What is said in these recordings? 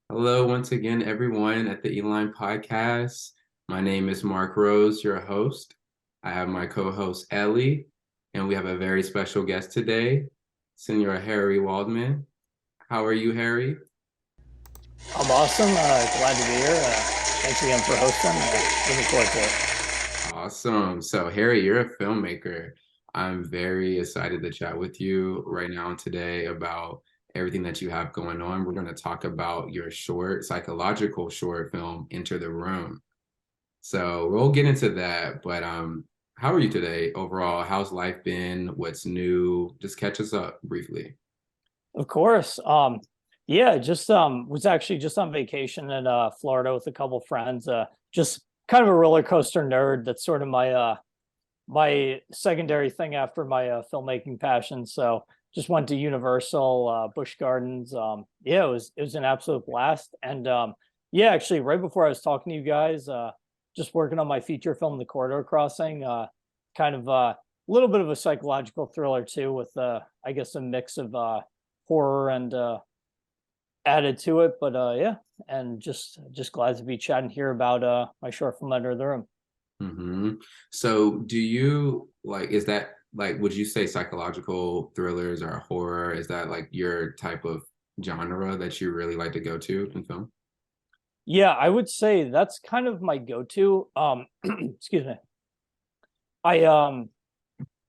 Hello, once again, everyone at the Eline Podcast. My name is Mark Rose, your host. I have my co-host Ellie, and we have a very special guest today, Senor Harry Waldman. How are you, Harry? I'm awesome. Glad to be here. Thanks again for hosting. Looking forward to it. Awesome. So, Harry, you're a filmmaker. I'm very excited to chat with you right now and today about everything that you have going on. We're going to talk about your short, psychological short film, Enter the Room. So we'll get into that. But how are you today overall? How's life been? What's new? Just catch us up briefly. Of course. Yeah, just was actually just on vacation in Florida with a couple friends. Just kind of a roller coaster nerd. That's sort of my secondary thing after my filmmaking passion. So just went to Universal, Busch Gardens. Yeah, it was an absolute blast. And yeah, actually, right before I was talking to you guys, just working on my feature film, The Corridor Crossing. Kind of a little bit of a psychological thriller too, with I guess a mix of horror and added to it. But yeah, and just glad to be chatting here about my short film Under the Room. hmm So do you like, is that like, would you say psychological thrillers or horror? Is that like your type of genre that you really like to go to in film? Yeah, I would say that's kind of my go-to. Excuse me. I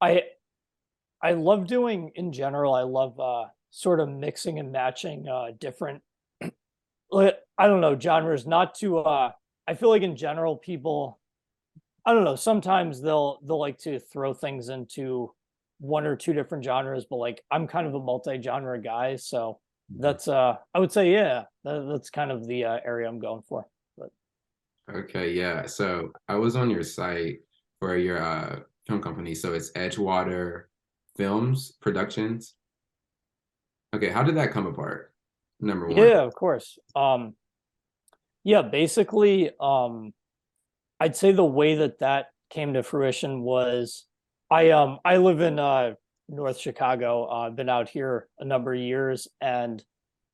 I I love doing in general. I love sort of mixing and matching different I don't know genres. Not to I feel like in general people I don't know. Sometimes they'll like to throw things into one or two different genres, but like I'm kind of a multi-genre guy, so Mhm. that's I would say yeah, that's kind of the area I'm going for. But Okay, yeah. So I was on your site for your film company. So it's Edgewater Films Productions. Okay, how did that come apart? Number one. yeah, of course. Yeah, basically, I'd say the way that that came to fruition was I live in North Chicago. I've been out here a number of years, and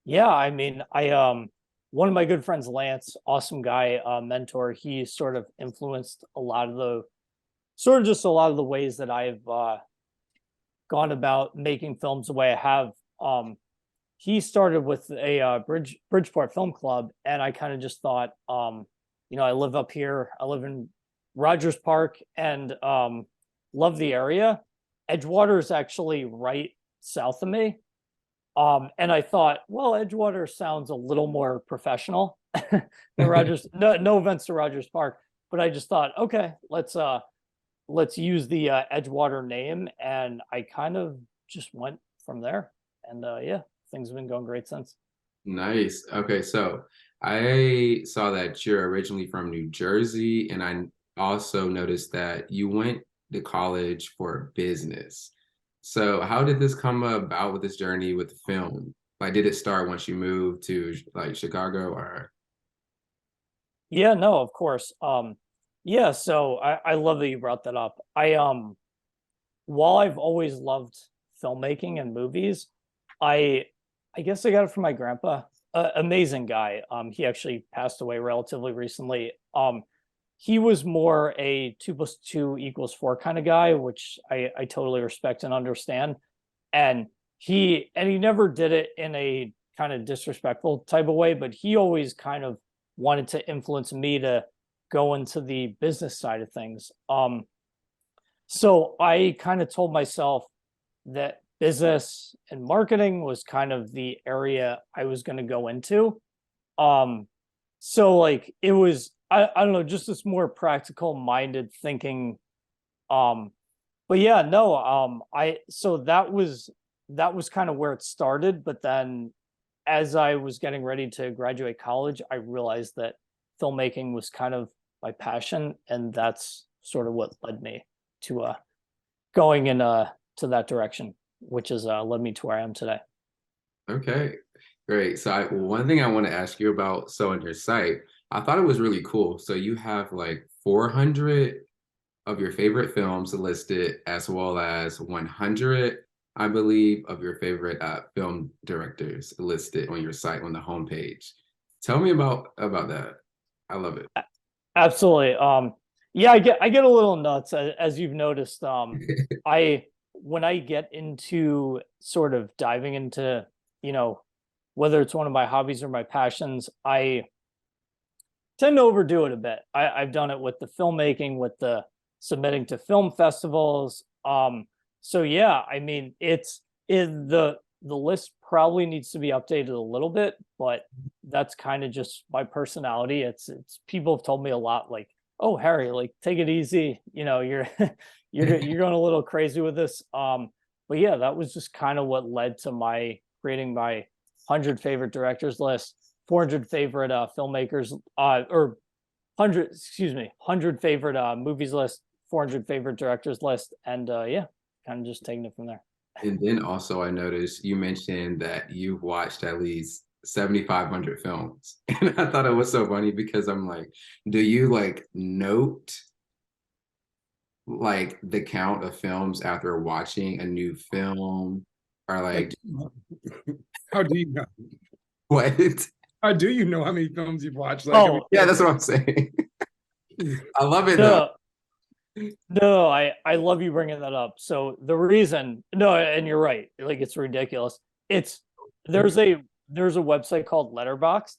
yeah, I mean, I one of my good friends, Lance, awesome guy, mentor. He sort of influenced a lot of the sort of just a lot of the ways that I've gone about making films the way I have. He started with a Bridgeport Film Club, and I kind of just thought, I live up here. I live in Rogers Park, and love the area. Edgewater is actually right south of me, and I thought, well, Edgewater sounds a little more professional than Rogers. No, no offense to Rogers Park, but I just thought, okay, let's use the Edgewater name, and I kind of just went from there. And yeah, things have been going great since. Nice. Okay, so I saw that you're originally from New Jersey, and I also noticed that you went to college for business. So how did this come about with this journey with film? Like, did it start once you moved to like Chicago or? Yeah, no, of course. Yeah, so I love that you brought that up. While I've always loved filmmaking and movies, I I guess I got it from my grandpa. Amazing guy. He actually passed away relatively recently. He was more a two plus two equals four kind of guy, which I totally respect and understand. And he never did it in a kind of disrespectful type of way, but he always kind of wanted to influence me to go into the business side of things. So I kind of told myself that business and marketing was kind of the area I was going to go into. Um, so like it was, I don't know, just this more practical minded thinking. Um, but yeah, no, so that was kind of where it started. But then as I was getting ready to graduate college, I realized that filmmaking was kind of my passion, and that's sort of what led me to going in to that direction, which has led me to where I am today. Okay, great. So one thing I want to ask you about, so on your site, I thought it was really cool. So you have like 400 of your favorite films listed, as well as 100, I believe, of your favorite film directors listed on your site on the homepage. Tell me about that. I love it. Absolutely. Yeah, I get a little nuts as you've noticed. I when I get into sort of diving into, you know, whether it's one of my hobbies or my passions, I tend to overdo it a bit. I've done it with the filmmaking, with the submitting to film festivals. So yeah, I mean, the list probably needs to be updated a little bit, but that's kind of just my personality. It's people have told me a lot, like, oh Harry, like take it easy. You're you're going a little crazy with this. But yeah, that was just kind of what led to my creating my 100 favorite directors list, 400 favorite filmmakers, or 100, excuse me, 100 favorite movies list, 400 favorite directors list, and yeah, kind of just taking it from there. And then also I noticed you mentioned that you've watched at least 7,500 films. And I thought it was so funny because I'm like, do you like note like the count of films after watching a new film? Or Like, like how do you know? what? How do you know how many films you've watched? Like, I mean, Oh Yeah, that's what I'm saying. I love it though. no, no, I love you bringing that up. So the reason, no, and you're right, like it's ridiculous. It's there's a website called Letterboxd,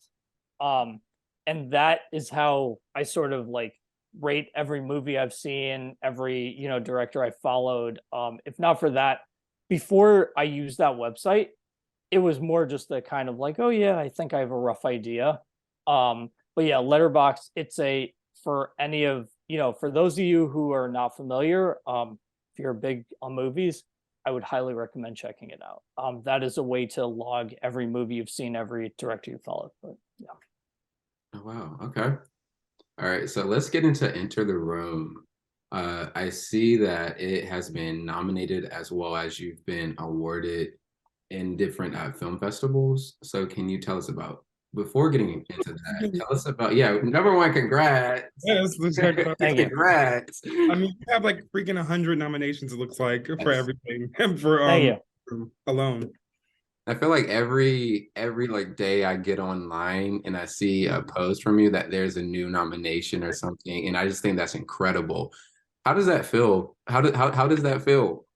um, and that is how I sort of like rate every movie I've seen, every director I followed. If not for that, before I used that website, it was more just the kind of like, oh yeah, I think I have a rough idea. But yeah, Letterbox, it's a for any of for those of you who are not familiar, if you're big on movies, I would highly recommend checking it out. That is a way to log every movie you've seen, every director you followed. But yeah. Oh, wow. Okay. All right. So let's get into Enter the Room. I see that it has been nominated as well as you've been awarded in different film festivals. So can you tell us about, before getting into that, tell us about, yeah, number one, congrats. yes, let's check it out. Thank you. Congrats. I mean, you have like freaking 100 nominations, it looks like, for Yes. everything. And for Thank you. alone. I feel like every like day I get online and I see a post from you that there's a new nomination or something, and I just think that's incredible. How does that feel? How does that feel?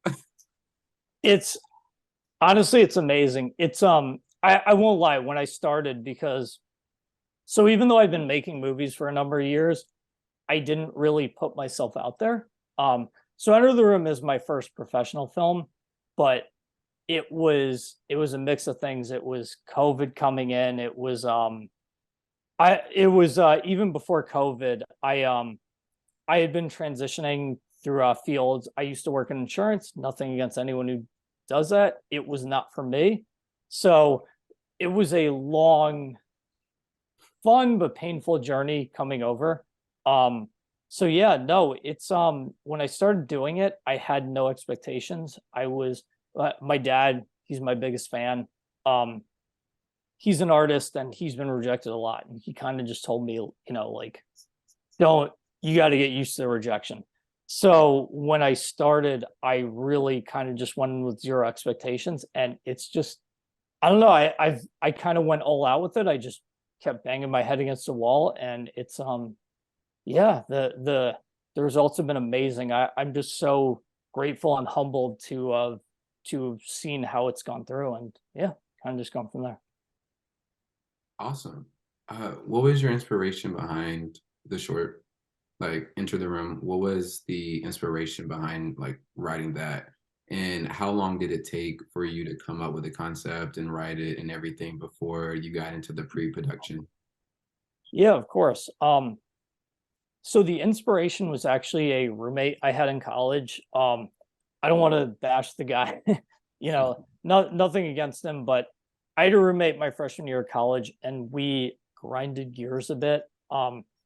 It's honestly, it's amazing. It's I won't lie, when I started, because so even though I've been making movies for a number of years, I didn't really put myself out there. So Enter the Room is my first professional film, but it was a mix of things. It was COVID coming in. It was even before COVID, I had been transitioning through fields. I used to work in insurance, nothing against anyone who does that. It was not for me. So it was a long, fun but painful journey coming over. So yeah, no, it's when I started doing it, I had no expectations. I was my dad, he's my biggest fan. Um, he's an artist and he's been rejected a lot. And he kind of just told me, like, don't, you got to get used to the rejection. So when I started, I really kind of just went in with zero expectations. And it's just, I don't know, I kind of went all out with it. I just kept banging my head against the wall. And it's yeah, the results have been amazing. I'm just so grateful and humbled to have seen how it's gone through, and yeah, kind of just gone from there. Awesome. What was your inspiration behind the short, like Enter the Room? What was the inspiration behind like writing that? And how long did it take for you to come up with the concept and write it and everything before you got into the pre-production? Yeah, of course. So the inspiration was actually a roommate I had in college. I don't want to bash the guy, nothing against him, but I had a roommate my freshman year of college, and we grinded gears a bit.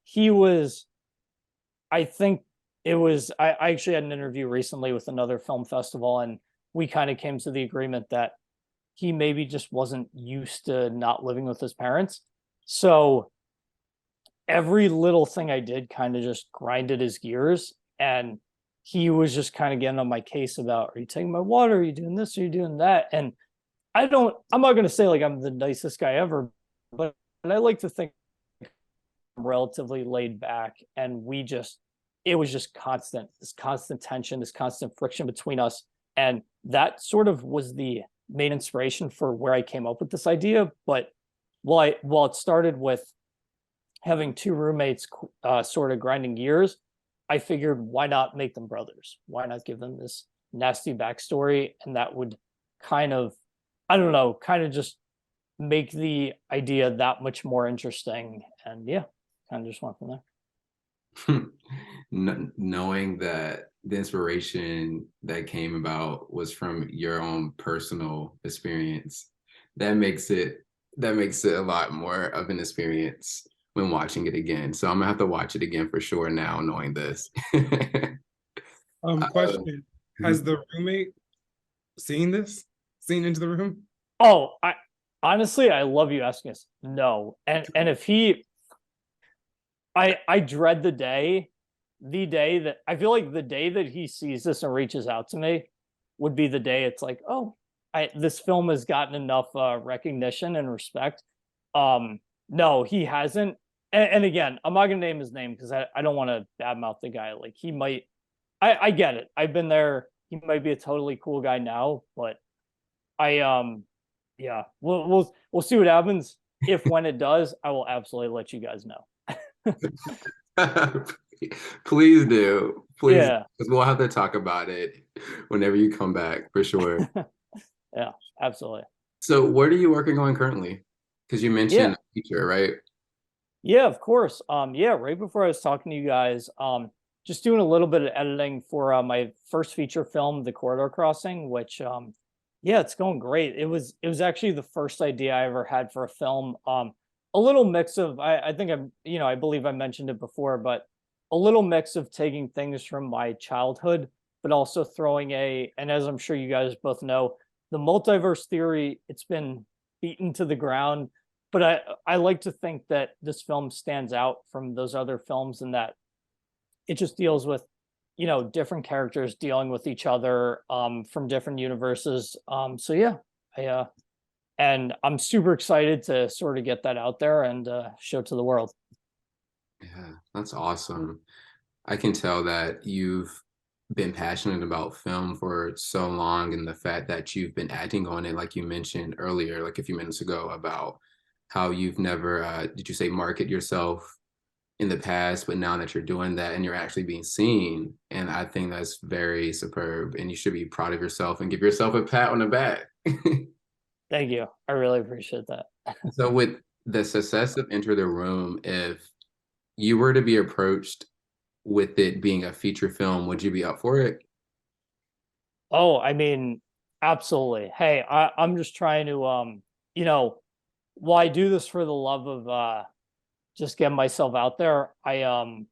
He was, I think I actually had an interview recently with another film festival, and we kind of came to the agreement that he maybe just wasn't used to not living with his parents. So every little thing I did kind of just grinded his gears. And he was just kind of getting on my case about, are you taking my water? Are you doing this? Are you doing that? And I'm not going to say like I'm the nicest guy ever, but I like to think I'm relatively laid back, and it was just this constant tension, this constant friction between us. And that sort of was the main inspiration for where I came up with this idea. But while it started with having two roommates sort of grinding gears, I figured, why not make them brothers? Why not give them this nasty backstory? And that would kind of, I don't know, kind of just make the idea that much more interesting. And yeah, kind of just went from there. Knowing that the inspiration that came about was from your own personal experience, that makes it a lot more of an experience when watching it again. So I'm gonna have to watch it again for sure now, knowing this. Question: has the roommate seen this? Seen Into the Room? Oh, I honestly, I love you asking this. No, and if he, I dread the day that I feel like the day that he sees this and reaches out to me would be the day it's like, oh, this film has gotten enough recognition and respect. No, he hasn't. And again, I'm not gonna name his name because I don't want to badmouth the guy. Like he might, I get it. I've been there. He might be a totally cool guy now, but yeah, we'll see what happens. If when it does, I will absolutely let you guys know. Please do. Please, Yeah. because we'll have to talk about it whenever you come back for sure. Yeah, absolutely. So what are you working on currently? Because you Yeah. mentioned feature, right? Yeah, of course. Yeah, right before I was talking to you guys, just doing a little bit of editing for my first feature film, The Corridor Crossing, which yeah, it's going great. It was actually the first idea I ever had for a film. A little mix of I think I believe I mentioned it before, but a little mix of taking things from my childhood, but also throwing and as I'm sure you guys both know, the multiverse theory, it's been beaten to the ground, but I like to think that this film stands out from those other films in that it just deals with different characters dealing with each other from different universes. So yeah, and I'm super excited to sort of get that out there and show it to the world. Yeah, that's awesome. I can tell that you've been passionate about film for so long, and the fact that you've been acting on it, like you mentioned earlier, like a few minutes ago, about how you've never, did you say market yourself in the past, but now that you're doing that and you're actually being seen. And I think that's very superb, and you should be proud of yourself and give yourself a pat on the back. Thank you. I really appreciate that. So with the success of Enter the Room, if you were to be approached with it being a feature film, would you be up for it? Oh, I mean, absolutely. Hey, I'm just trying to you know, while I do this for the love of just getting myself out there, I'm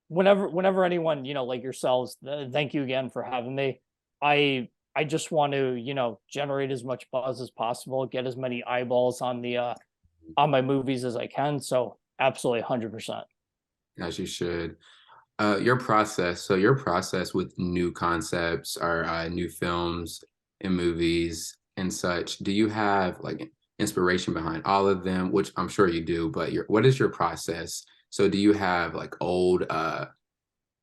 whenever anyone, like yourselves, thank you again for having me. I just want to, generate as much buzz as possible, get as many eyeballs on the on my movies as I can. So absolutely 100%. As you should. Your process with new concepts or new films and movies and such, do you have like inspiration behind all of them? Which I'm sure you do, but what is your process? So do you have like old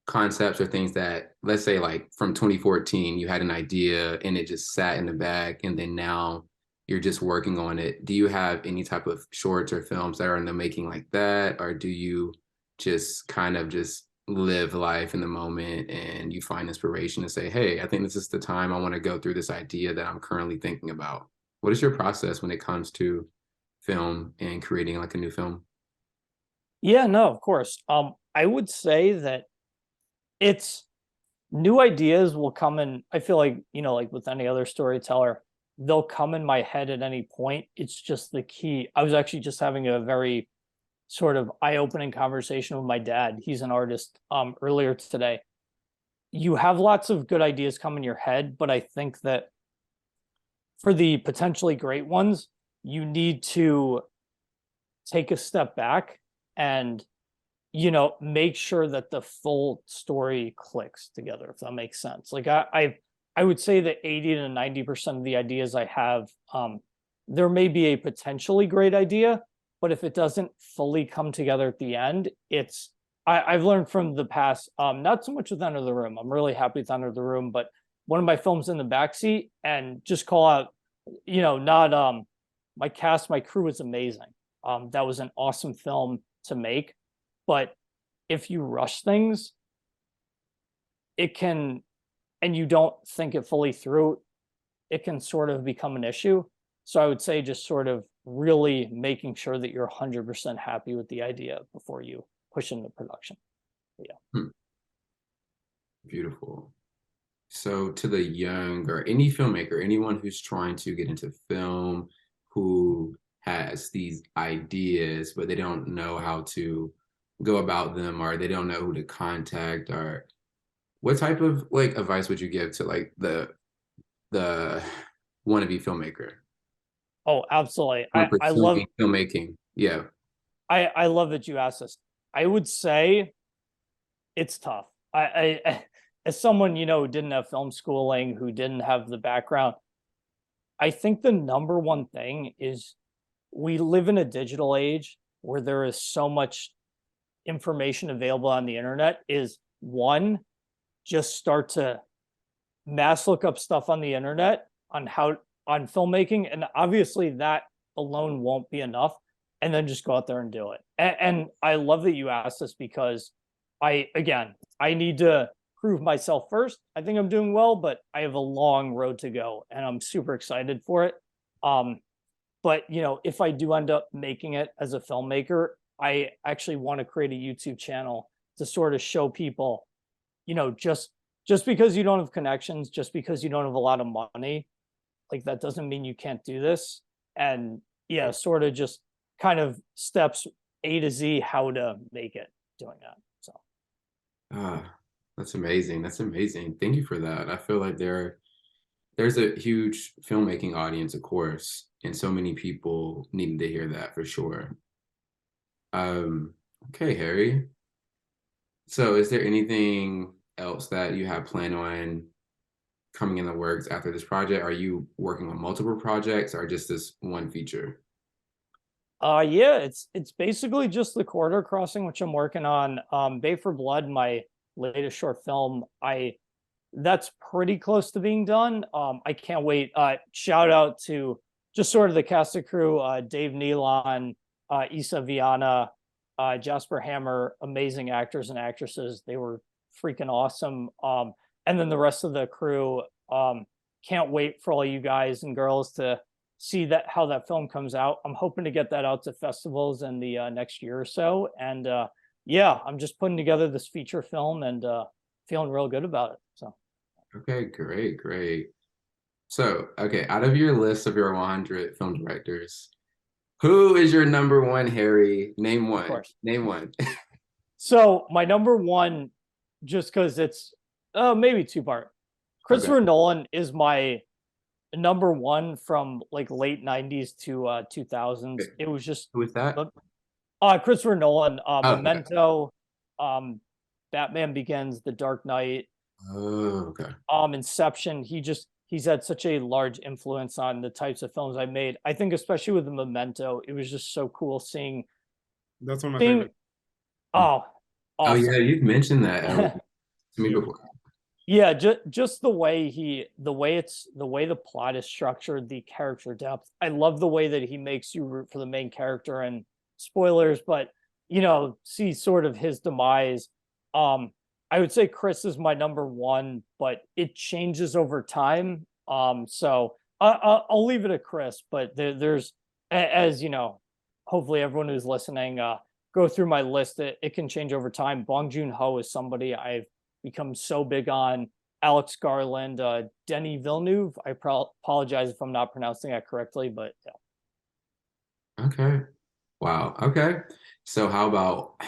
concepts or things that, let's say like from 2014, you had an idea and it just sat in the back and then now you're just working on it. Do you have any type of shorts or films that are in the making like that? Or do you just kind of just live life in the moment and you find inspiration and say, hey, I think this is the time I want to go through this idea that I'm currently thinking about? What is your process when it comes to film and creating like a new film? Yeah, no, of course. I would say that it's new ideas will come in. I feel like, like with any other storyteller, they'll come in my head at any point. It's just the key. I was actually just having a very sort of eye-opening conversation with my dad. He's an artist earlier today. You have lots of good ideas come in your head, but I think that for the potentially great ones, you need to take a step back and make sure that the full story clicks together, if that makes sense. Like I would say that 80 to 90% of the ideas I have there may be a potentially great idea, but if it doesn't fully come together at the end, I've learned from the past, not so much with Under the Room. I'm really happy with Under the Room, but one of my films in the backseat, and just call out, not my cast, my crew was amazing. That was an awesome film to make, but if you rush things, it can, and you don't think it fully through, it can sort of become an issue. So I would say just sort of really making sure that you're 100% happy with the idea before you push into production. Yeah. Beautiful. So to the young or any filmmaker, anyone who's trying to get into film, who has these ideas, but they don't know how to go about them, or they don't know who to contact, or what type of like advice would you give to like the wannabe filmmaker Oh, absolutely. who are I love pursuing filmmaking? Yeah. I love that you asked this. I would say it's tough. As someone, who didn't have film schooling, who didn't have the background, I think the number one thing is we live in a digital age where there is so much information available on the internet. Is one, just start to mass look up stuff on the internet on filmmaking, and obviously that alone won't be enough, and then just go out there and do it. And I love that you asked this, because I need to prove myself first. I think I'm doing well, but I have a long road to go, and I'm super excited for it. But if I do end up making it as a filmmaker, I actually want to create a YouTube channel to sort of show people, just because you don't have connections, just because you don't have a lot of money, like that doesn't mean you can't do this. And yeah, sort of just kind of steps A to Z, how to make it doing that. So. That's amazing. That's amazing. Thank you for that. I feel like there's a huge filmmaking audience, of course, and so many people needing to hear that for sure. Okay, Harry. So is there anything else that you have planned on coming in the works after this project? Are you working on multiple projects or just this one feature? Yeah, it's basically just the Corridor Crossing, which I'm working on. Bay for Blood, my latest short film, that's pretty close to being done. I can't wait. Shout out to just sort of the cast and crew, Dave Nealon, Issa Viana, Jasper Hammer, amazing actors and actresses. They were freaking awesome. And then the rest of the crew, can't wait for all you guys and girls to see how that film comes out. I'm hoping to get that out to festivals in the next year or so. And yeah, I'm just putting together this feature film and feeling real good about it. So. Okay, great, great. So, okay, out of your list of your 100 film directors, who is your number one, Harry? Name one. Of course. Name one. So my number one, just because it's maybe two-part. Christopher Nolan is my number one from like late 90s to 2000s. It was just Who is that? Christopher Nolan, Memento, okay. Batman Begins, The Dark Knight, Oh, okay. Inception. He's had such a large influence on the types of films I made. I think especially with the Memento, it was just so cool seeing. That's one of my favorite. Oh, awesome. Oh yeah, you've mentioned that to me before. Yeah, just the way the plot is structured, the character depth. I love the way that he makes you root for the main character, and spoilers, but see sort of his demise. I would say Chris is my number one, but it changes over time. So I'll leave it at Chris, but there's, as hopefully everyone who's listening, go through my list. It can change over time. Bong Joon-ho is somebody I've become so big on. Alex Garland, Denis Villeneuve. I apologize if I'm not pronouncing that correctly, but yeah. Okay. Wow. Okay. So how about,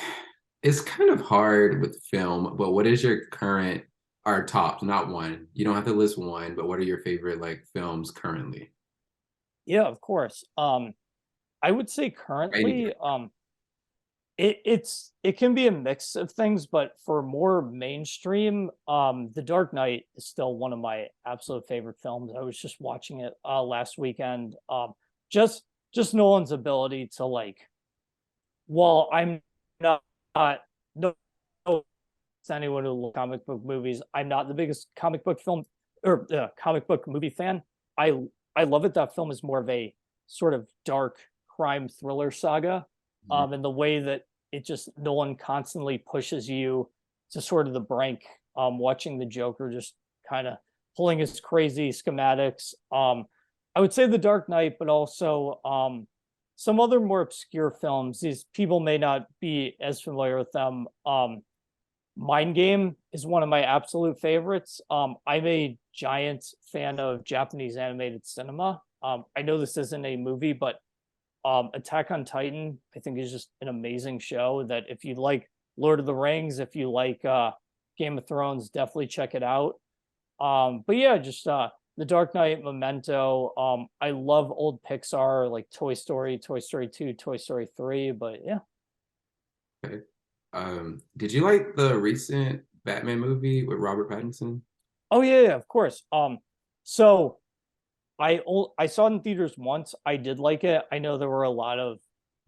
it's kind of hard with film, but what is your current or top, not one. You don't have to list one, but what are your favorite like films currently? Yeah, of course. I would say currently, it can be a mix of things, but for more mainstream, The Dark Knight is still one of my absolute favorite films. I was just watching it last weekend. just Nolan's ability to like, while I'm not, no, no anyone who loves comic book movies, I'm not the biggest comic book film or comic book movie fan. I I love it. That film is more of a sort of dark crime thriller saga, Mhm. and the way that it just Nolan constantly pushes you to sort of the brink. Watching the Joker just kind of pulling his crazy schematics. I would say The Dark Knight, but also some other more obscure films. These people may not be as familiar with them. Mind Game is one of my absolute favorites. I'm a giant fan of Japanese animated cinema. I know this isn't a movie, but Attack on Titan, I think, is just an amazing show that if you like Lord of the Rings, if you like Game of Thrones, definitely check it out. But yeah, just The Dark Knight, Memento. I love old Pixar like Toy Story, Toy Story 2, Toy Story 3. But yeah. Okay. Did you like the recent Batman movie with Robert Pattinson? Oh yeah, yeah, of course. So I saw it in theaters once. I did like it. I know there were a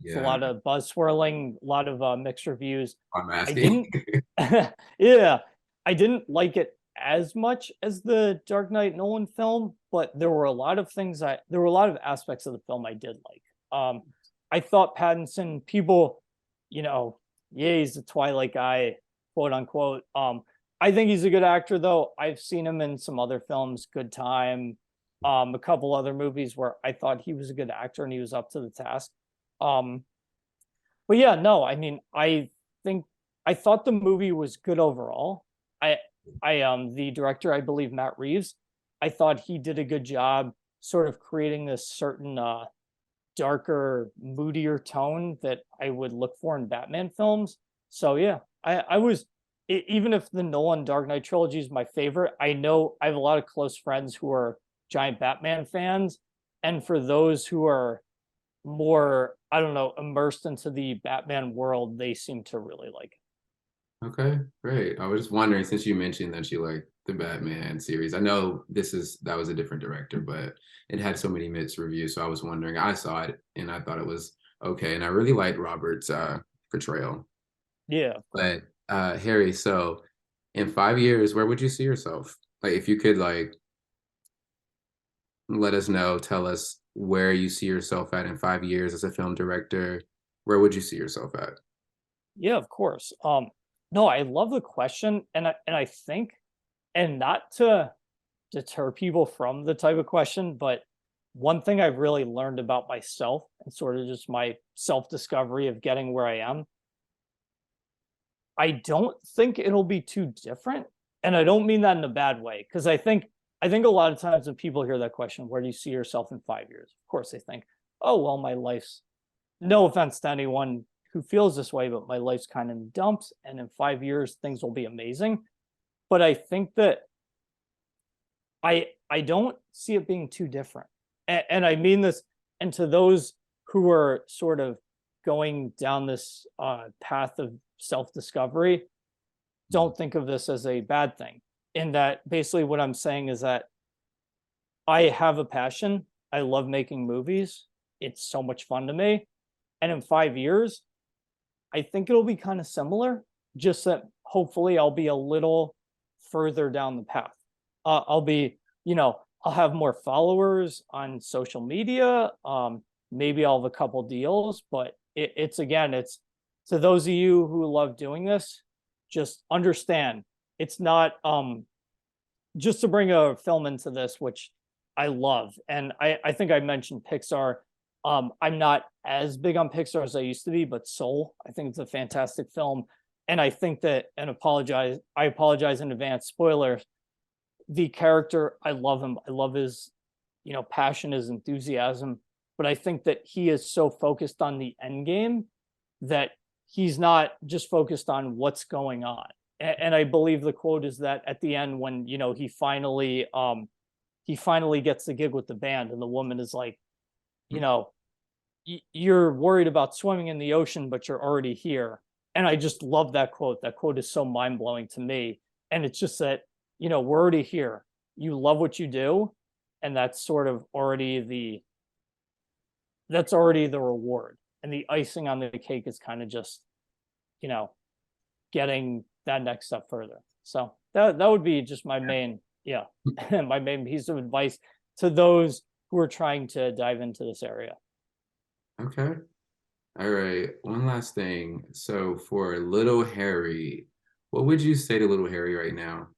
Yeah, lot of buzz swirling, a lot of mixed reviews. I'm I asking. didn't, yeah, I didn't like it as much as the Dark Knight Nolan film, but there were a lot of things there were a lot of aspects of the film I did like. I thought Pattinson, people, you know, yeah, he's a Twilight guy, quote unquote. I think he's a good actor though. I've seen him in some other films, Good Time, a couple other movies where I thought he was a good actor and he was up to the task. Um, but yeah, no, I mean, think I thought the movie was good overall. I the director, I believe Matt Reeves, I thought he did a good job sort of creating this certain darker, moodier tone that I would look for in Batman films. So yeah, I was even if the Nolan Dark Knight trilogy is my favorite, I know I have a lot of close friends who are giant Batman fans, and for those who are more, I don't know, immersed into the Batman world, they seem to really like it. Okay, great. I was just wondering, since you mentioned that you like the Batman series, I know that was a different director, but it had so many mixed reviews. So I was wondering, I saw it and I thought it was okay. And I really liked Robert's portrayal. Yeah, of course. But Harry, so in 5 years, where would you see yourself? Like if you could like let us know, tell us where you see yourself at in 5 years as a film director, where would you see yourself at? Yeah, of course. No, I love the question, and I think, and not to deter people from the type of question, but one thing I've really learned about myself and sort of just my self discovery of getting where I am, I don't think it'll be too different. And I don't mean that in a bad way, because I think a lot of times when people hear that question, where do you see yourself in 5 years? Of course, they think, oh well, my life's, no offense to anyone who feels this way, but my life's kind of in dumps, and in 5 years things will be amazing. But I think that I don't see it being too different. And I mean this, and to those who are sort of going down this path of self-discovery, don't think of this as a bad thing. In that, basically what I'm saying is that I have a passion. I love making movies. It's so much fun to me. And in 5 years, I think it'll be kind of similar, just that hopefully I'll be a little further down the path. I'll be, I'll have more followers on social media. Maybe I'll have a couple deals, but it's again, it's to those of you who love doing this, just understand it's not just to bring a film into this, which I love. And I think I mentioned Pixar. I'm not as big on Pixar as I used to be, but Soul, I think it's a fantastic film. And I think that, and I apologize in advance, spoilers, the character, I love him. I love his, passion, his enthusiasm. But I think that he is so focused on the end game that he's not just focused on what's going on. And I believe the quote is that at the end, when, he finally gets the gig with the band, and the woman is like, you know, you're worried about swimming in the ocean, but you're already here. And I just love that quote. That quote is so mind blowing to me. And it's just that, we're already here. You love what you do. And that's sort of already that's already the reward. And the icing on the cake is kind of just, you know, getting that next step further. So that would be just my main, my main piece of advice to those who are trying to dive into this area. Okay. All right. One last thing. So for little Harry, what would you say to little Harry right now?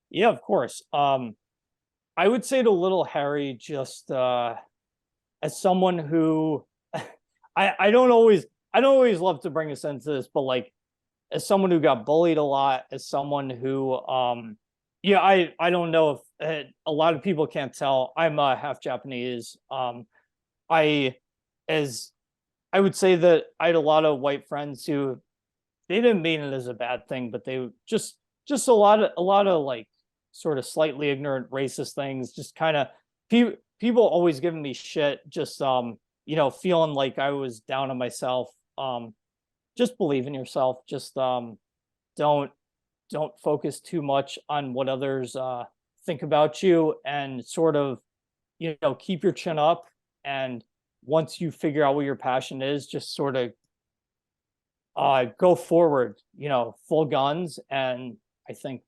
Yeah, of course. I would say to little Harry, just as someone who I don't always love to bring us into this, but like as someone who got bullied a lot, as someone who I don't know if a lot of people can't tell, I'm half Japanese. I as I would say that I had a lot of white friends who they didn't mean it as a bad thing, but they just a lot of like sort of slightly ignorant racist things, just kind of people always giving me shit, just feeling like I was down on myself. Just believe in yourself. Just don't focus too much on what others think about you, and sort of keep your chin up. And once you figure out what your passion is, just sort of go forward, full guns, and I think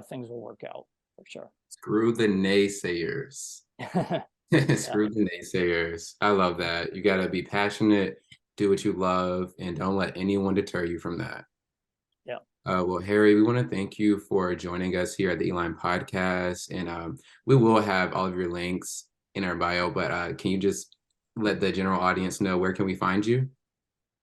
things will work out for sure. Screw the naysayers. Screw the naysayers. I love that. You got to be passionate, do what you love, and don't let anyone deter you from that. Yeah. Well, Harry, we want to thank you for joining us here at the Eline Podcast, and we will have all of your links in our bio. But can you just let the general audience know where can we find you?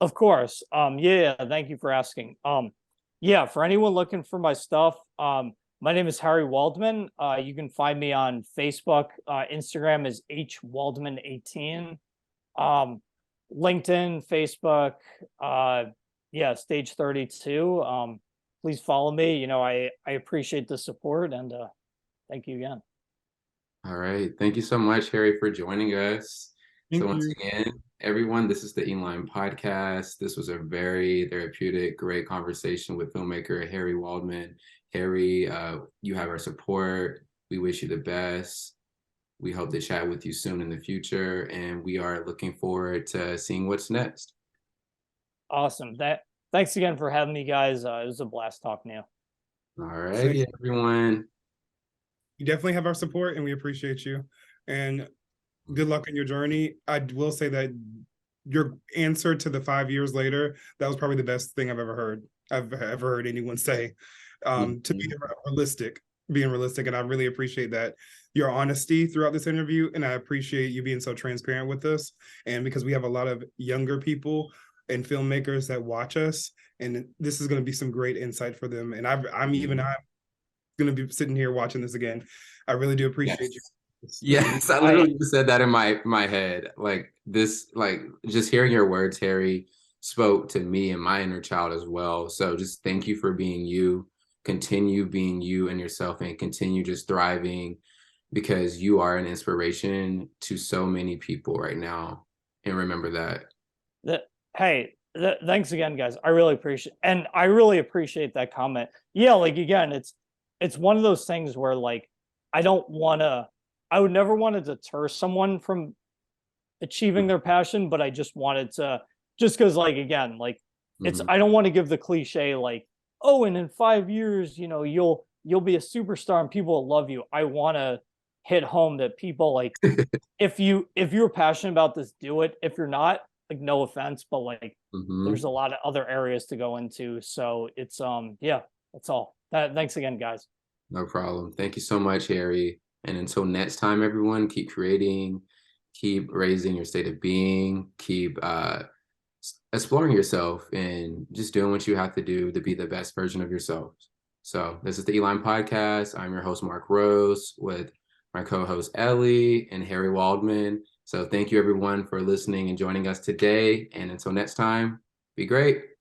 Of course. Thank you for asking. For anyone looking for my stuff, my name is Harry Waldman. You can find me on Facebook. Instagram is hwaldman18. LinkedIn, Facebook, Stage 32. Please follow me. I appreciate the support, and thank you again. All right. Thank you so much, Harry, for joining us. So once again, everyone, this is the Eline Podcast. This was a very therapeutic, great conversation with filmmaker Harry Waldman. Harry, you have our support. We wish you the best. We hope to chat with you soon in the future, and we are looking forward to seeing what's next. Awesome. Thanks again for having me, guys. It was a blast talking to you. All righty, everyone. You definitely have our support, and we appreciate you. And good luck in your journey. I will say that your answer to the 5 years later, that was probably the best thing I've ever heard anyone say. To be being realistic. And I really appreciate that, your honesty throughout this interview. And I appreciate you being so transparent with us. And because we have a lot of younger people and filmmakers that watch us, and this is going to be some great insight for them. And I'm going to be sitting here watching this again. I really do appreciate you. Yes, I literally just said that in my head. Like this, like just hearing your words, Harry, spoke to me and my inner child as well. So just thank you for being you. Continue being you and yourself, and continue just thriving, because you are an inspiration to so many people right now. And remember that. Thanks again, guys. I really appreciate that comment. Yeah, like again, it's one of those things where like I would never want to deter someone from achieving their passion, but I just wanted to, just because like again, like it's I don't want to give the cliche like, oh, and in 5 years, you'll be a superstar and people will love you. I want to hit home that people like if you're passionate about this, do it. If you're not, like no offense, but like there's a lot of other areas to go into. So it's that's all. Thanks again, guys. No problem. Thank you so much, Harry. And until next time, everyone, keep creating, keep raising your state of being, keep exploring yourself, and just doing what you have to do to be the best version of yourself. So this is the Eline Podcast. I'm your host, Mark Rose, with my co-host Ellie and Harry Waldman. So thank you, everyone, for listening and joining us today. And until next time, be great.